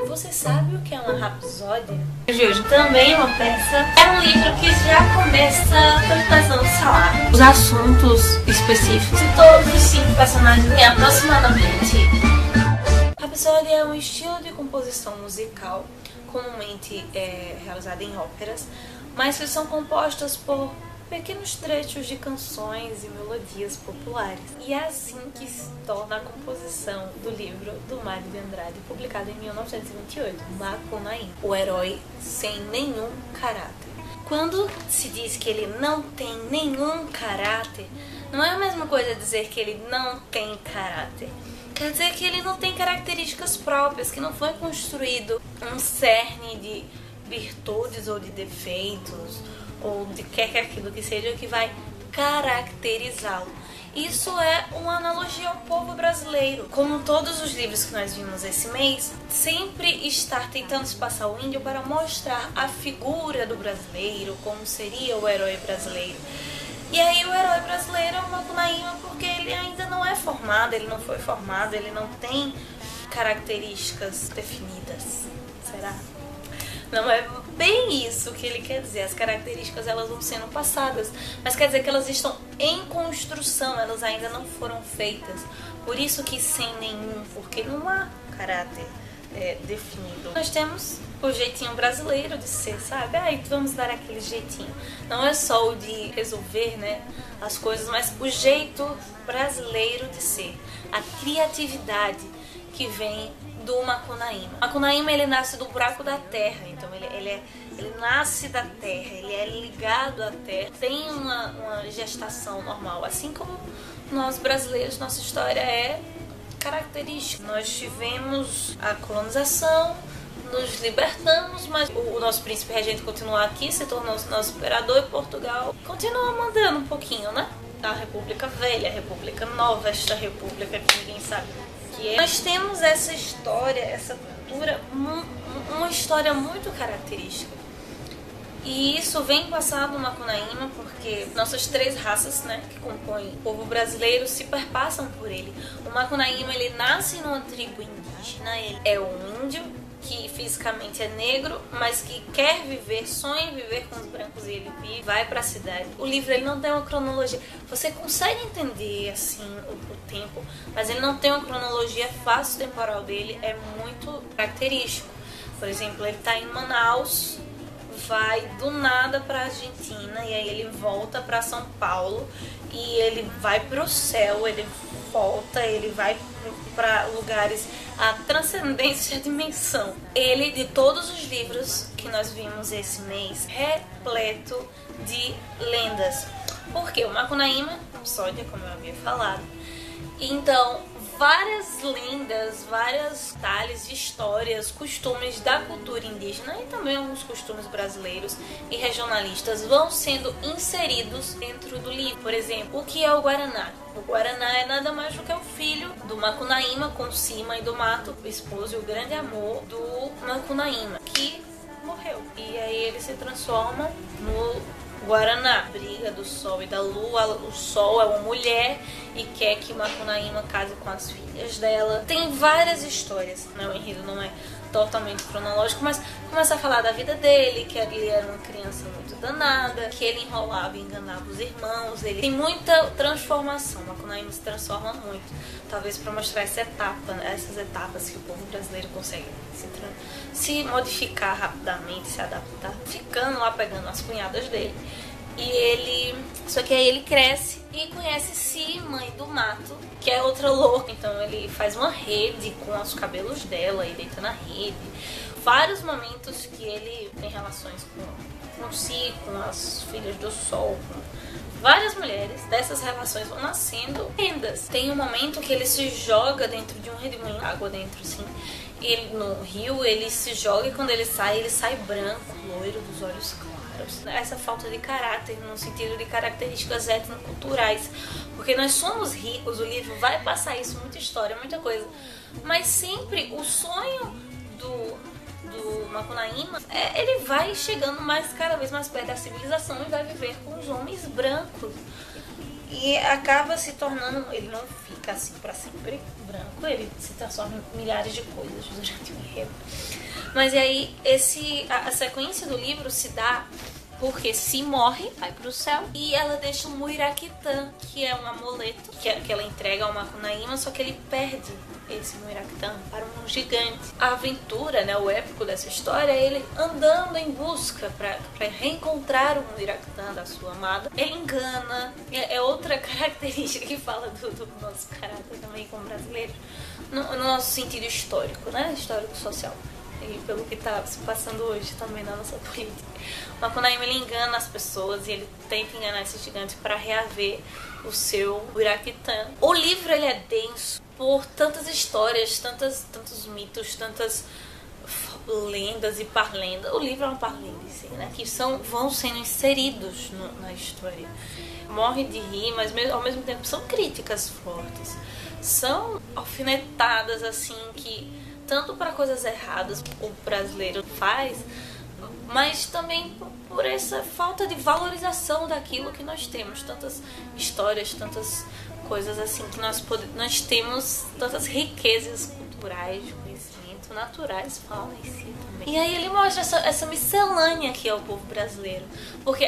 Você sabe o que é uma rapsódia? De hoje também é uma peça. É um livro que já começa tentando falar os assuntos específicos de todos os 5 personagens em aproximadamente. Rapsódia é um estilo de composição musical comumente realizada em óperas, mas que são compostas por pequenos trechos de canções e melodias populares. E é assim que se torna a composição do livro do Mário de Andrade, publicado em 1928, Macunaíma, o herói sem nenhum caráter. Quando se diz que ele não tem nenhum caráter, não é a mesma coisa dizer que ele não tem caráter. Quer dizer que ele não tem características próprias, que não foi construído um cerne de virtudes ou de defeitos, ou de quer que aquilo que seja que vai caracterizá-lo. Isso é uma analogia ao povo brasileiro. Como todos os livros que nós vimos esse mês, sempre estar tentando se passar o índio para mostrar a figura do brasileiro, como seria o herói brasileiro. E aí o herói brasileiro é o Macunaíma porque ele ainda não é formado, ele não foi formado, ele não tem características definidas. Será? Não é bem isso que ele quer dizer. As características elas vão sendo passadas, mas quer dizer que elas estão em construção, elas ainda não foram feitas. Por isso que sem nenhum, porque não há caráter definido. Nós temos o jeitinho brasileiro de ser, sabe? Ai, vamos dar aquele jeitinho. Não é só o de resolver, né, as coisas, mas o jeito brasileiro de ser. A criatividade que vem do Macunaíma. O Macunaíma ele nasce do buraco da terra, então ele nasce da terra, ele é ligado à terra, tem uma gestação normal, assim como nós brasileiros, nossa história é característica. Nós tivemos a colonização, nos libertamos, mas o nosso príncipe regente continua aqui, se tornou nosso imperador, e Portugal continua mandando um pouquinho, né? A República Velha, a República Nova, esta República que ninguém sabe o que é. Nós temos essa história, essa cultura, uma história muito característica. E isso vem passado no Macunaíma porque nossas 3 raças, né, que compõem o povo brasileiro se perpassam por ele. O Macunaíma ele nasce numa tribo indígena, ele é um índio que fisicamente é negro, mas que quer viver, sonha em viver com os brancos e ele vive, vai para a cidade. O livro ele não tem uma cronologia, você consegue entender assim o tempo, mas ele não tem uma cronologia fácil temporal dele, é muito característico. Por exemplo, ele está em Manaus, vai do nada para a Argentina e aí ele volta para São Paulo e ele vai para o céu, ele volta, ele vai para lugares a transcendência de dimensão. Ele, de todos os livros que nós vimos esse mês, repleto de lendas. Porque o Macunaíma, Rapsódia, como eu havia falado, então várias lendas, vários detalhes de histórias, costumes da cultura indígena e também alguns costumes brasileiros e regionalistas vão sendo inseridos dentro do livro. Por exemplo, o que é o Guaraná? O Guaraná é nada mais do que o filho do Macunaíma com Cima e do Mato, o esposo e o grande amor do Macunaíma, que morreu. E aí ele se transforma no Guaraná, briga do sol e da lua. O sol é uma mulher e quer que Macunaíma case com as filhas dela. Tem várias histórias, né? O enredo não é totalmente cronológico, mas começa a falar da vida dele, que ele era uma criança muito danada, que ele enrolava e enganava os irmãos. Ele tem muita transformação, Macunaíma se transforma muito, talvez para mostrar essa etapa, né? Essas etapas que o povo brasileiro consegue se modificar rapidamente, se adaptar, ficando lá pegando as cunhadas dele. Só que aí ele cresce e conhece Si, mãe do Mato, que é outra louca. Então ele faz uma rede com os cabelos dela e deita na rede. Vários momentos que ele tem relações com Si, com as filhas do sol, com várias mulheres. Dessas relações vão nascendo lendas. Tem um momento que ele se joga dentro de um redemoinho, água dentro assim. Ele, no rio, ele se joga e quando ele sai branco, loiro, dos olhos claros. Essa falta de caráter, no sentido de características etnoculturais, porque nós somos ricos, o livro vai passar isso, muita história, muita coisa, mas sempre o sonho do Macunaíma ele vai chegando cada vez mais perto da civilização e vai viver com os homens brancos e acaba se tornando, ele não fica assim para sempre branco, ele se transforma em milhares de coisas durante o enredo. Mas e aí a sequência do livro se dá porque Si morre, vai pro céu, e ela deixa um Muiraquitã, que é um amuleto que ela entrega ao Macunaíma, só que ele perde esse Muiraquitã para um gigante. A aventura, né, o épico dessa história é ele andando em busca para reencontrar o Muiraquitã da sua amada. Ele engana, é outra característica que fala do nosso caráter também como brasileiro, no nosso sentido histórico, né, histórico-social. E pelo que está se passando hoje também na nossa política. O Macunaíma, ele engana as pessoas e ele tenta enganar esse gigante para reaver o seu Muiraquitã. O livro, ele é denso por tantas histórias, tantos mitos, tantas lendas e parlendas. O livro é uma parlenda, assim, né? Que vão sendo inseridos na história. Morre de rir, mas ao mesmo tempo são críticas fortes. São alfinetadas, assim, que tanto para coisas erradas o brasileiro faz, mas também por essa falta de valorização daquilo que nós temos. Tantas histórias, tantas coisas assim que nós temos, tantas riquezas culturais, de conhecimento, naturais, falam em si também. E aí ele mostra essa miscelânea que é o povo brasileiro. Porque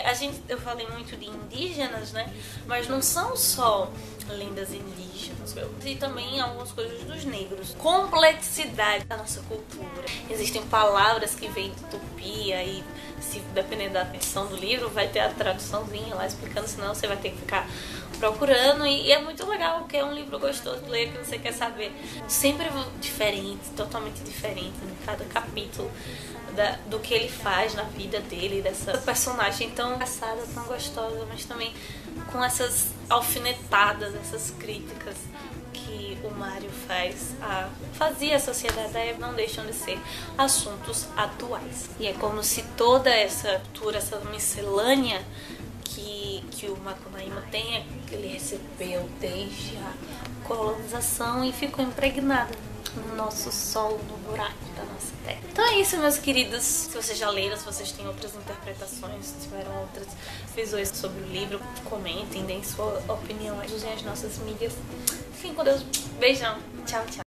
eu falei muito de indígenas, né? Mas não são só lendas indígenas, e também algumas coisas dos negros. Complexidade da nossa cultura. Existem palavras que vêm de tupi, aí se dependendo da atenção do livro, vai ter a traduçãozinha lá explicando, senão você vai ter que ficar procurando, e é muito legal, porque é um livro gostoso de ler, que você quer saber. Sempre diferente, totalmente diferente em cada capítulo do que ele faz na vida dele, dessa personagem tão engraçada, tão gostosa, mas também com essas alfinetadas, essas críticas que o Mário fazia a sociedade da época, não deixam de ser assuntos atuais. E é como se toda essa cultura, essa miscelânea que o Macunaíma tem, que ele recebeu desde a colonização e ficou impregnada no nosso solo, no buraco da nossa terra. Então é isso, meus queridos. Se vocês já leram, se vocês têm outras interpretações, se tiveram outras visões sobre o livro, comentem, deem sua opinião, usem as nossas mídias. Fiquem com Deus. Beijão. Tchau, tchau.